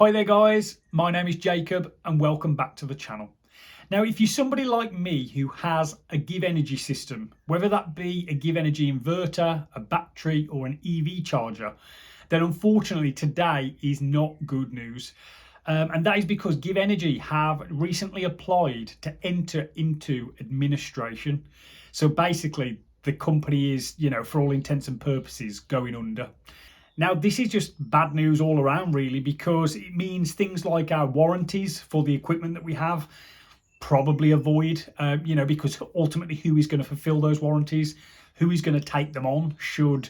Hi there guys, my name is Jacob and welcome back to the channel. Now if you're somebody like me who has a GivEnergy system, whether that be a GivEnergy inverter, a battery or an EV charger, then unfortunately today is not good news. And that is because GivEnergy have recently applied to enter into administration. So basically the company is, for all intents and purposes going under. Now, this is just bad news all around, really, because it means things like our warranties for the equipment that we have probably avoid, because ultimately who is going to fulfill those warranties? Who is going to take them on should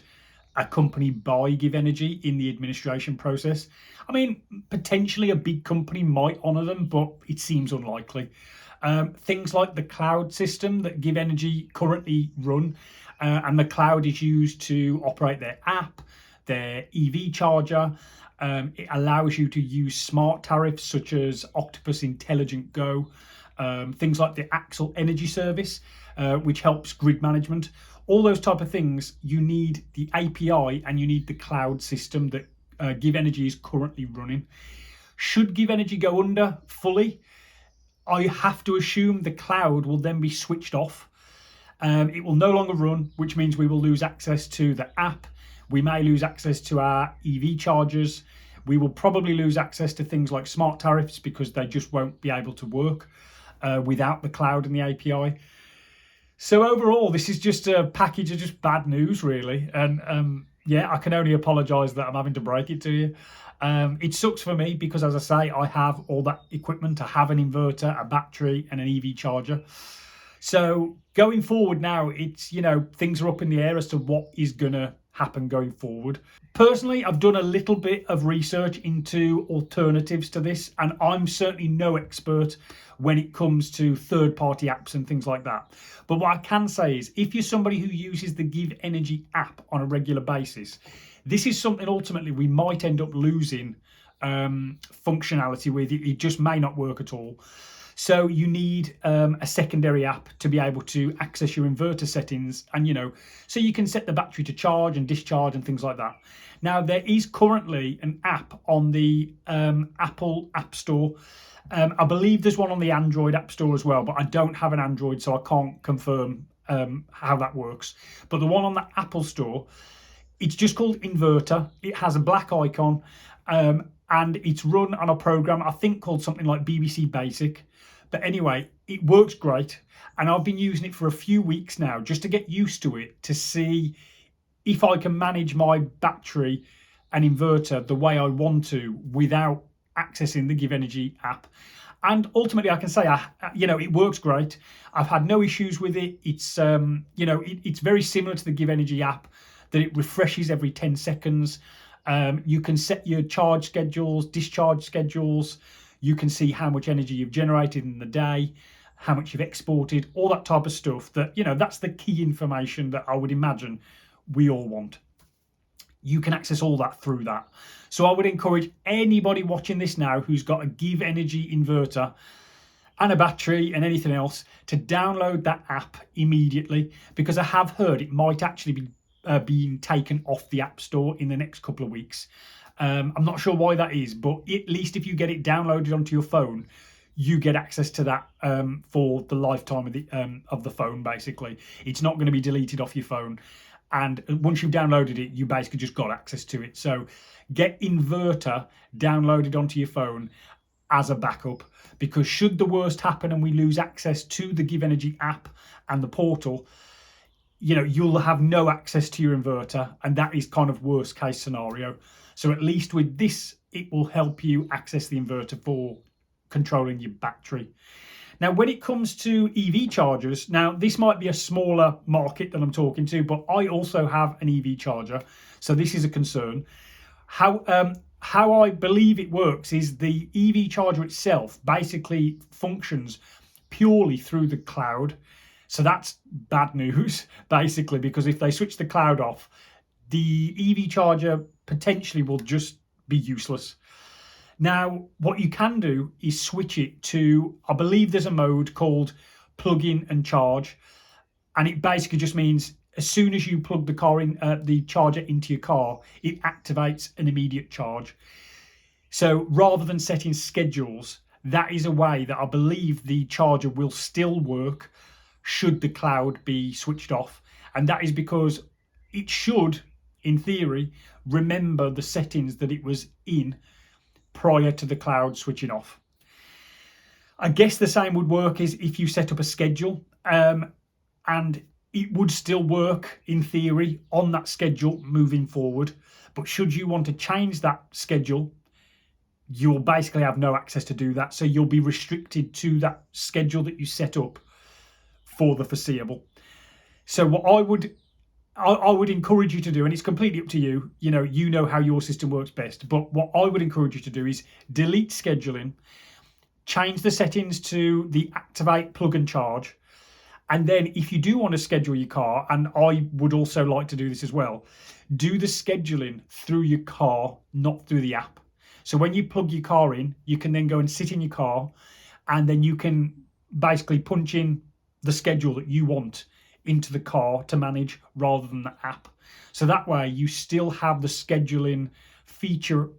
a company buy GivEnergy in the administration process? I mean, potentially a big company might honour them, but it seems unlikely. Things like the cloud system that GivEnergy currently run, and the cloud is used to operate their app, their EV charger. It allows you to use smart tariffs such as Octopus Intelligent Go, things like the Axle Energy Service, which helps grid management. All those type of things, you need the API and you need the cloud system that GivEnergy is currently running. Should GivEnergy go under fully, I have to assume the cloud will then be switched off. It will no longer run, which means we will lose access to the app. We may lose access to our EV chargers. We will probably lose access to things like smart tariffs because they just won't be able to work without the cloud and the API. So overall, this is just a package of just bad news, really. And I can only apologise that I'm having to break it to you. It sucks for me because, as I say, I have all that equipment. I have an inverter, a battery and an EV charger. So going forward now, it's, things are up in the air as to what is going to happen going forward. Personally, I've done a little bit of research into alternatives to this, and I'm certainly no expert when it comes to third-party apps and things like that. But what I can say is, if you're somebody who uses the GivEnergy app on a regular basis, this is something ultimately we might end up losing functionality with. It just may not work at all. So you need a secondary app to be able to access your inverter settings, and so you can set the battery to charge and discharge and things like that. Now there is currently an app on the Apple App Store. I believe there's one on the Android App Store as well, but I don't have an Android, so I can't confirm how that works. But the one on the Apple Store, it's just called Inverter. It has a black icon, and it's run on a program I think called something like BBC Basic. But anyway, it works great, and I've been using it for a few weeks now just to get used to it, to see if I can manage my battery and inverter the way I want to without accessing the GivEnergy app. And ultimately, I can say, it works great. I've had no issues with it. It's, it's very similar to the GivEnergy app, that it refreshes every 10 seconds. You can set your charge schedules, discharge schedules. You can see how much energy you've generated in the day, how much you've exported, all that type of stuff that, that's the key information that I would imagine we all want. You can access all that through that. So I would encourage anybody watching this now who's got a GivEnergy inverter and a battery and anything else to download that app immediately, because I have heard it might actually be being taken off the App Store in the next couple of weeks. I'm not sure why that is, but at least if you get it downloaded onto your phone, you get access to that for the lifetime of the phone. Basically, it's not going to be deleted off your phone, and once you've downloaded it, you basically just got access to it. So get Inverter downloaded onto your phone as a backup, because should the worst happen and we lose access to the GivEnergy app and the portal, you'll have no access to your inverter, and that is kind of worst case scenario. So at least with this, it will help you access the inverter for controlling your battery. Now, when it comes to EV chargers, now this might be a smaller market that I'm talking to, but I also have an EV charger, so this is a concern. How I believe it works is the EV charger itself basically functions purely through the cloud. So that's bad news, basically, because if they switch the cloud off, the EV charger potentially will just be useless. Now, what you can do is switch it to, I believe there's a mode called plug in and charge. And it basically just means as soon as you plug the charger into your car, it activates an immediate charge. So rather than setting schedules, that is a way that I believe the charger will still work should the cloud be switched off. And that is because it should, in theory, remember the settings that it was in prior to the cloud switching off. I guess the same would work as if you set up a schedule, and it would still work in theory on that schedule moving forward. But should you want to change that schedule, you'll basically have no access to do that. So you'll be restricted to that schedule that you set up for the foreseeable. So what I would encourage you to do, and it's completely up to you, you know how your system works best, but what I would encourage you to do is delete scheduling, change the settings to the activate, plug and charge. And then if you do want to schedule your car, and I would also like to do this as well, do the scheduling through your car, not through the app. So when you plug your car in, you can then go and sit in your car, and then you can basically punch in the schedule that you want into the car to manage rather than the app. So that way you still have the scheduling feature,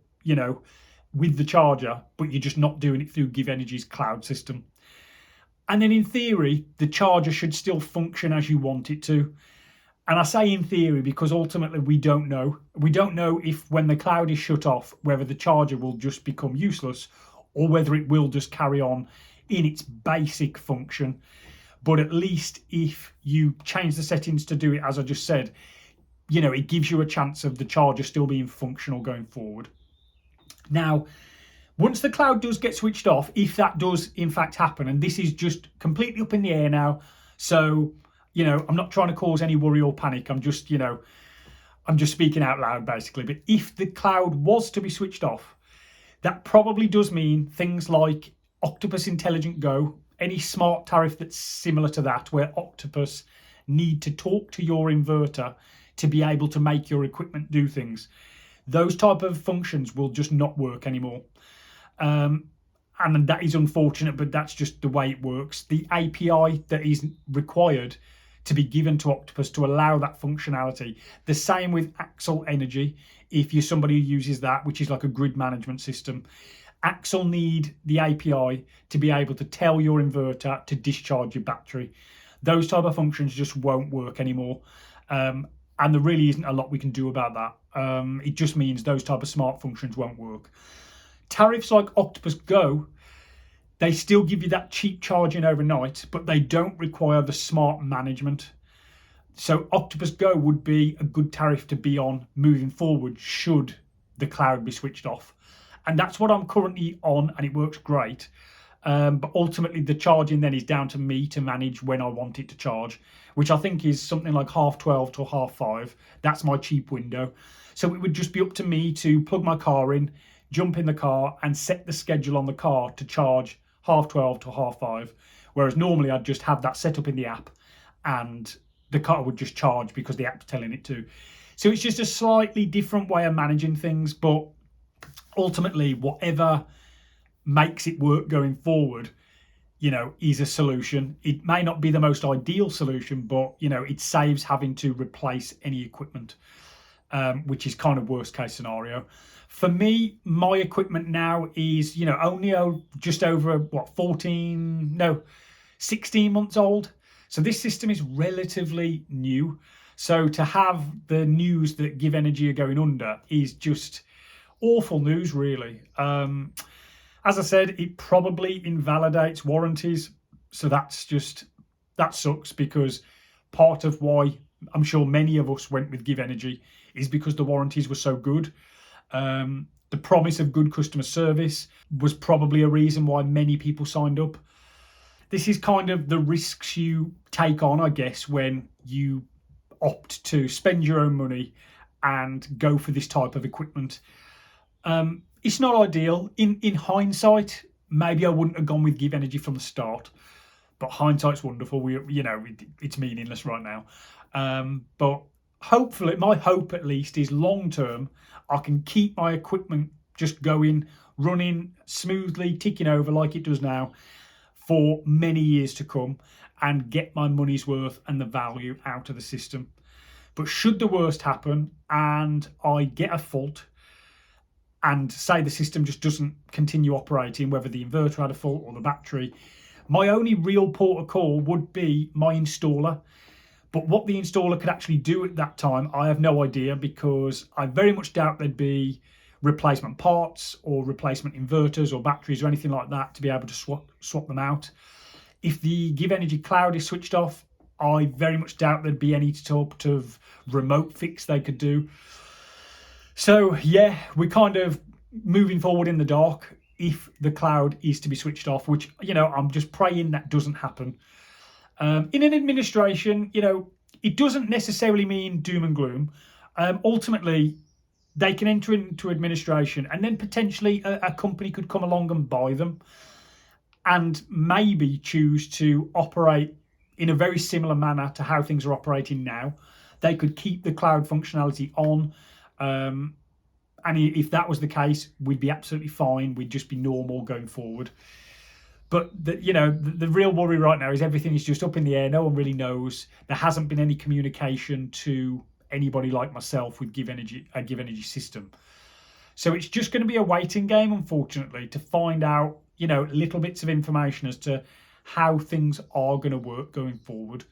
with the charger, but you're just not doing it through GivEnergy's cloud system. And then in theory, the charger should still function as you want it to. And I say in theory because ultimately we don't know. We don't know if when the cloud is shut off, whether the charger will just become useless or whether it will just carry on in its basic function. But at least if you change the settings to do it, as I just said, it gives you a chance of the charger still being functional going forward. Now, once the cloud does get switched off, if that does in fact happen, and this is just completely up in the air now, so, I'm not trying to cause any worry or panic. I'm just speaking out loud basically. But if the cloud was to be switched off, that probably does mean things like Octopus Intelligent Go, any smart tariff that's similar to that, where Octopus need to talk to your inverter to be able to make your equipment do things. Those type of functions will just not work anymore. And that is unfortunate, but that's just the way it works. The API that is required to be given to Octopus to allow that functionality. The same with Axle Energy, if you're somebody who uses that, which is like a grid management system. Axle need the API to be able to tell your inverter to discharge your battery. Those type of functions just won't work anymore. And there really isn't a lot we can do about that. It just means those type of smart functions won't work. Tariffs like Octopus Go, they still give you that cheap charging overnight, but they don't require the smart management. So Octopus Go would be a good tariff to be on moving forward should the cloud be switched off. And that's what I'm currently on, and it works great. But ultimately the charging then is down to me to manage when I want it to charge, which I think is something like 12:30 to 5:30. That's my cheap window. So it would just be up to me to plug my car in, jump in the car and set the schedule on the car to charge 12:30 to 5:30. Whereas normally I'd just have that set up in the app and the car would just charge because the app's telling it to. So it's just a slightly different way of managing things, but ultimately whatever makes it work going forward, is a solution. It may not be the most ideal solution, but, it saves having to replace any equipment, which is kind of worst case scenario. For me, my equipment now is, only just over 16 months old. So this system is relatively new. So to have the news that GivEnergy are going under is just awful news, really. As I said, it probably invalidates warranties. So that sucks, because part of why I'm sure many of us went with GivEnergy is because the warranties were so good. The promise of good customer service was probably a reason why many people signed up. This is kind of the risks you take on, I guess, when you opt to spend your own money and go for this type of equipment. It's not ideal. In hindsight, maybe I wouldn't have gone with GivEnergy from the start, but hindsight's wonderful. It's meaningless right now. But hopefully, my hope at least is long term, I can keep my equipment just going, running smoothly, ticking over like it does now for many years to come, and get my money's worth and the value out of the system. But should the worst happen and I get a fault and say the system just doesn't continue operating, whether the inverter had a fault or the battery, my only real port of call would be my installer. But what the installer could actually do at that time, I have no idea, because I very much doubt there'd be replacement parts or replacement inverters or batteries or anything like that to be able to swap them out. If the GivEnergy cloud is switched off, I very much doubt there'd be any sort of remote fix they could do. So yeah, we're kind of moving forward in the dark if the cloud is to be switched off, which, you know, I'm just praying that doesn't happen. In an administration, you know, it doesn't necessarily mean doom and gloom. Ultimately, they can enter into administration and then potentially a company could come along and buy them and maybe choose to operate in a very similar manner to how things are operating now. They could keep the cloud functionality on. And if that was the case, we'd be absolutely fine. We'd just be normal going forward. But the real worry right now is everything is just up in the air. No one really knows. There hasn't been any communication to anybody like myself with GivEnergy system. So it's just going to be a waiting game, unfortunately, to find out, you know, little bits of information as to how things are going to work going forward.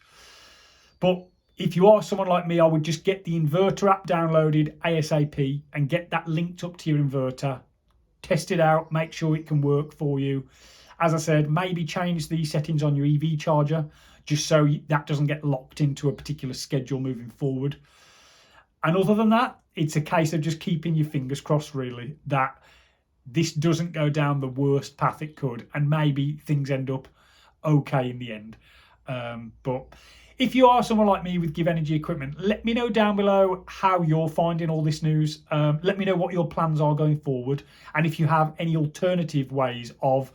But if you are someone like me, I would just get the Inverter app downloaded ASAP and get that linked up to your inverter. Test it out, make sure it can work for you. As I said, maybe change the settings on your EV charger just so that doesn't get locked into a particular schedule moving forward. And other than that, it's a case of just keeping your fingers crossed, really, that this doesn't go down the worst path it could and maybe things end up okay in the end. But if you are someone like me with GivEnergy equipment, let me know down below how you're finding all this news. Let me know what your plans are going forward, and if you have any alternative ways of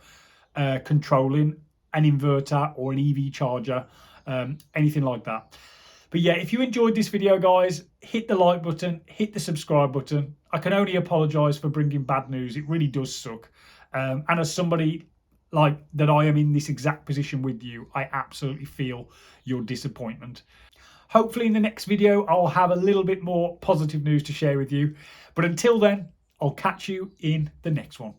controlling an inverter or an EV charger, anything like that. But yeah, if you enjoyed this video, guys, hit the like button, hit the subscribe button. I can only apologise for bringing bad news. It really does suck. And as somebody like that, I am in this exact position with you, I absolutely feel your disappointment. Hopefully in the next video, I'll have a little bit more positive news to share with you. But until then, I'll catch you in the next one.